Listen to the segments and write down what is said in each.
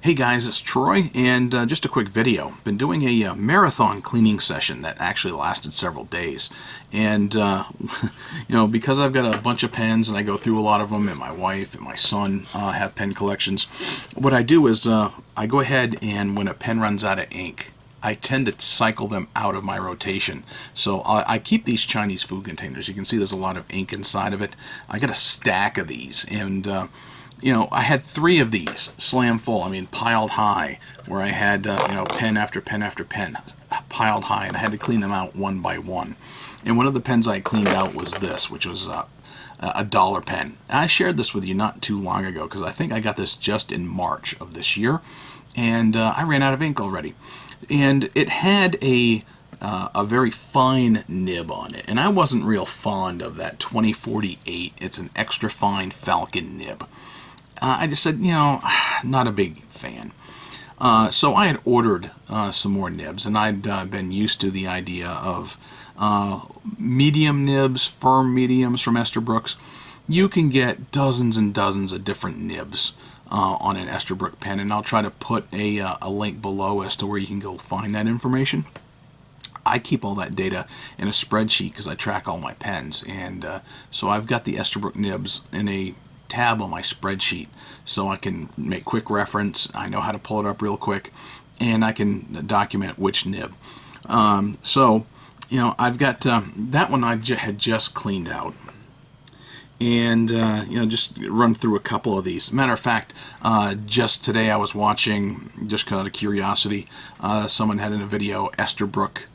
Hey guys, it's Troy, and just a quick video. Been doing a marathon cleaning session that actually lasted several days, and because I've got a bunch of pens and I go through a lot of them, and my wife and my son have pen collections. What I do is I go ahead and when a pen runs out of ink, I tend to cycle them out of my rotation. So I keep these Chinese food containers. You can see there's a lot of ink inside of it. I got a stack of these, and I had 3 of these slam full, piled high, where I had, pen after pen after pen piled high, and I had to clean them out one by one. And one of the pens I cleaned out was this, which was a dollar pen. I shared this with you not too long ago, because I think I got this just in March of this year, and I ran out of ink already. And it had a very fine nib on it, and I wasn't real fond of that 2048. It's an extra fine Falcon nib. I just said, not a big fan. So I had ordered some more nibs, and I'd been used to the idea of medium nibs, firm mediums from Esterbrook's. You can get dozens and dozens of different nibs on an Esterbrook pen, and I'll try to put a link below as to where you can go find that information. I keep all that data in a spreadsheet because I track all my pens, and so I've got the Esterbrook nibs in a tab on my spreadsheet, so I can make quick reference. I know how to pull it up real quick, and I can document which nib. I've got that one I had just cleaned out, and just run through a couple of these. Matter of fact, just today I was watching, just out of curiosity, someone had in a video Esterbrook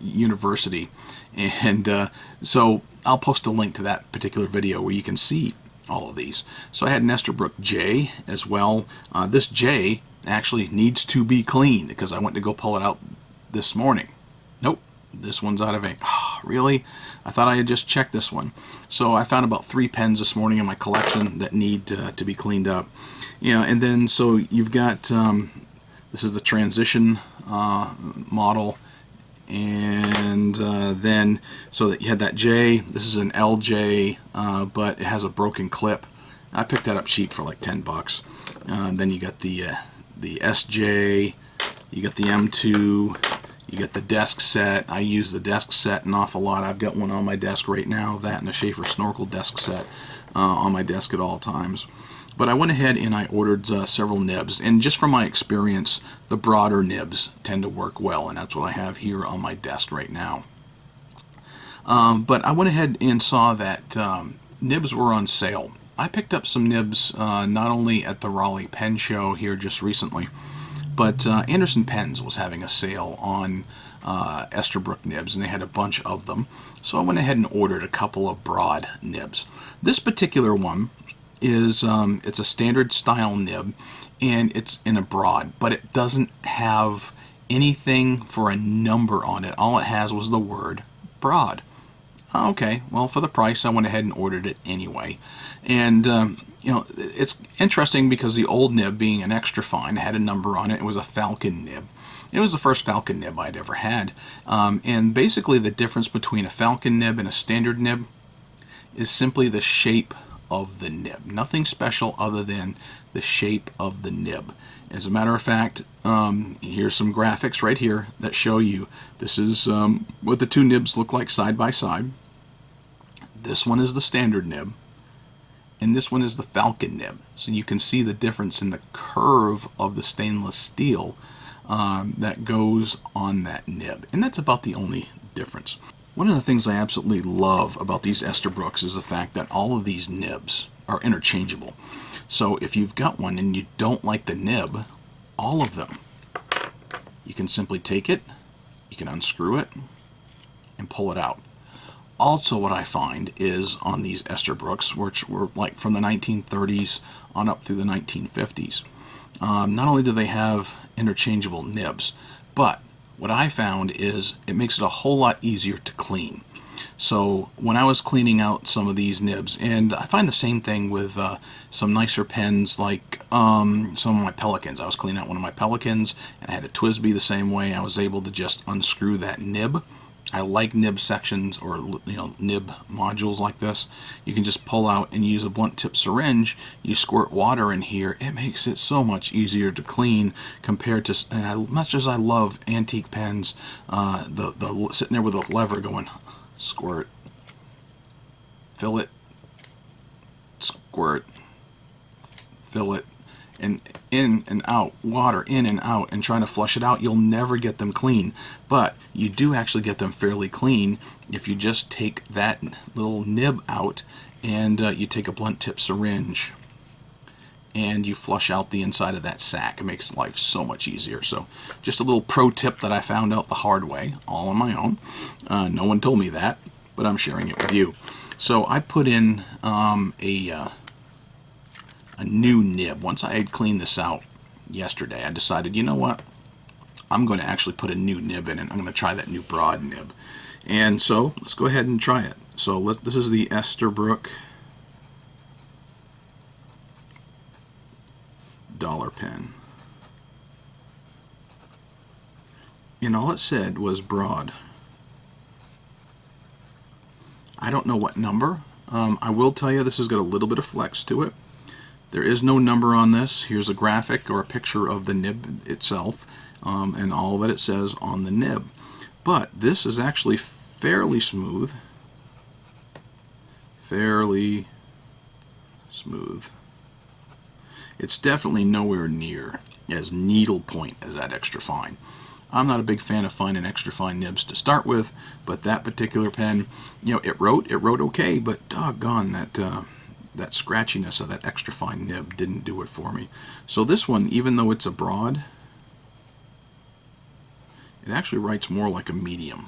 University, and so I'll post a link to that particular video where you can see all of these. So I had an Esterbrook J as well. This J actually needs to be cleaned because I went to go pull it out this morning. Nope, this one's out of ink. Oh, really? I thought I had just checked this one. So I found about 3 pens this morning in my collection that need to be cleaned up. And then so you've got, this is the transition model. And then, so that you had that J, this is an LJ, but it has a broken clip. I picked that up cheap for like $10. Then you got the SJ, you got the M2, you got the desk set. I use the desk set an awful lot. I've got one on my desk right now, that and a Schaefer Snorkel desk set on my desk at all times. But I went ahead and I ordered several nibs, and just from my experience, the broader nibs tend to work well, and that's what I have here on my desk right now. But I went ahead and saw that nibs were on sale. I picked up some nibs not only at the Raleigh Pen Show here just recently, but Anderson Pens was having a sale on Esterbrook nibs, and they had a bunch of them. So I went ahead and ordered a couple of broad nibs. This particular one is it's a standard style nib, and it's in a broad, but it doesn't have anything for a number on it. All it has was the word broad. Okay, well, for the price I went ahead and ordered it anyway. And it's interesting because the old nib, being an extra fine, had a number on it. It was a Falcon nib. It was the first Falcon nib I'd ever had, and basically the difference between a Falcon nib and a standard nib is simply the shape of the nib. Nothing special other than the shape of the nib. As a matter of fact, here's some graphics right here that show you this is what the 2 nibs look like side by side. This one is the standard nib, and this one is the Falcon nib. So you can see the difference in the curve of the stainless steel that goes on that nib, and that's about the only difference. One of the things I absolutely love about these Esterbrook's is the fact that all of these nibs are interchangeable. So if you've got one and you don't like the nib, all of them, you can simply take it, you can unscrew it, and pull it out. Also, what I find is on these Esterbrook's, which were like from the 1930s on up through the 1950s, not only do they have interchangeable nibs, but what I found is it makes it a whole lot easier to clean. So when I was cleaning out some of these nibs, and I find the same thing with some nicer pens like some of my Pelicans. I was cleaning out one of my Pelicans, and I had a Twisby the same way. I was able to just unscrew that nib, I like nib sections or nib modules like this. You can just pull out and use a blunt tip syringe. You squirt water in here. It makes it so much easier to clean compared to, and much as I love antique pens, the sitting there with a lever going squirt, fill it, squirt, fill it, and in and out, water in and out, and trying to flush it out, you'll never get them clean. But you do actually get them fairly clean if you just take that little nib out and you take a blunt tip syringe and you flush out the inside of that sack. It makes life so much easier. So just a little pro tip that I found out the hard way, all on my own. No one told me that, but I'm sharing it with you. So I put in a new nib. Once I had cleaned this out yesterday, I decided, you know what, I'm going to actually put a new nib in it. I'm going to try that new broad nib. And so let's go ahead and try it. So this is the Esterbrook Dollar Pen. And all it said was broad. I don't know what number. I will tell you this has got a little bit of flex to it. There is no number on this. Here's a graphic or a picture of the nib itself and all that it says on the nib. But this is actually fairly smooth. Fairly smooth. It's definitely nowhere near as needlepoint as that extra fine. I'm not a big fan of fine and extra fine nibs to start with, but that particular pen, it wrote okay, but doggone that scratchiness of that extra fine nib didn't do it for me. So this one, even though it's a broad, it actually writes more like a medium.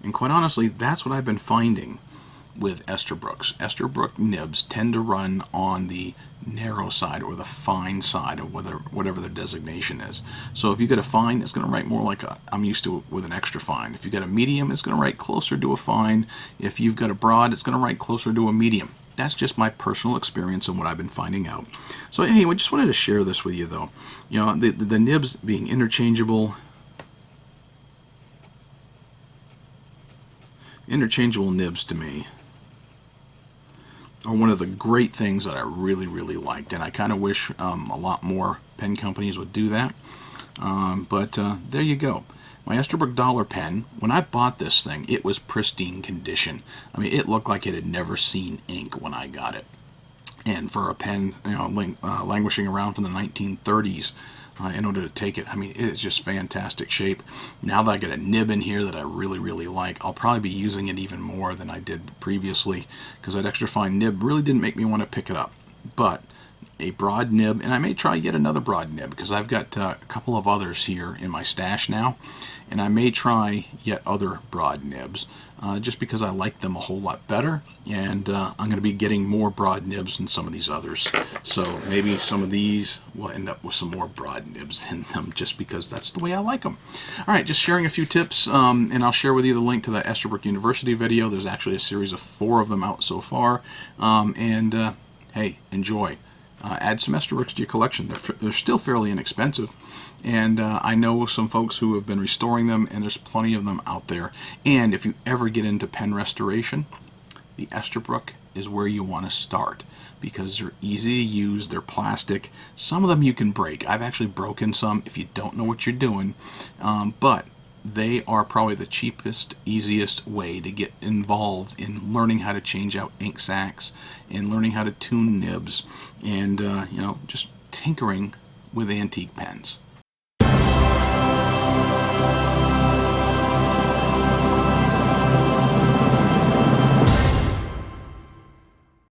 And quite honestly, that's what I've been finding with Esterbrook's. Esterbrook nibs tend to run on the narrow side or the fine side of whatever their designation is. So if you get a fine, it's going to write more like I'm used to with an extra fine. If you got a medium, it's going to write closer to a fine. If you've got a broad, it's going to write closer to a medium. That's just my personal experience and what I've been finding out. So anyway, just wanted to share this with you though. The nibs being interchangeable nibs to me are one of the great things that I really, really liked, and I kind of wish a lot more pen companies would do that. But there you go. My Esterbrook Dollar Pen, when I bought this thing, it was pristine condition. I mean, it looked like it had never seen ink when I got it. And for a pen, languishing around from the 1930s, in order to take it, I mean, it's just fantastic shape. Now that I got a nib in here that I really, really like, I'll probably be using it even more than I did previously, because that extra fine nib really didn't make me want to pick it up. But a broad nib, and I may try yet another broad nib, because I've got a couple of others here in my stash now, and I may try yet other broad nibs, just because I like them a whole lot better, and I'm going to be getting more broad nibs than some of these others. So maybe some of these will end up with some more broad nibs in them, just because that's the way I like them. All right, just sharing a few tips, and I'll share with you the link to that Esterbrook University video. There's actually a series of 4 of them out so far, and hey, enjoy. Add some Esterbrook's to your collection. They're still fairly inexpensive, and I know some folks who have been restoring them, and there's plenty of them out there. And if you ever get into pen restoration, the Esterbrook is where you want to start, because they're easy to use, they're plastic. Some of them you can break. I've actually broken some if you don't know what you're doing, but they are probably the cheapest, easiest way to get involved in learning how to change out ink sacs and learning how to tune nibs and just tinkering with antique pens.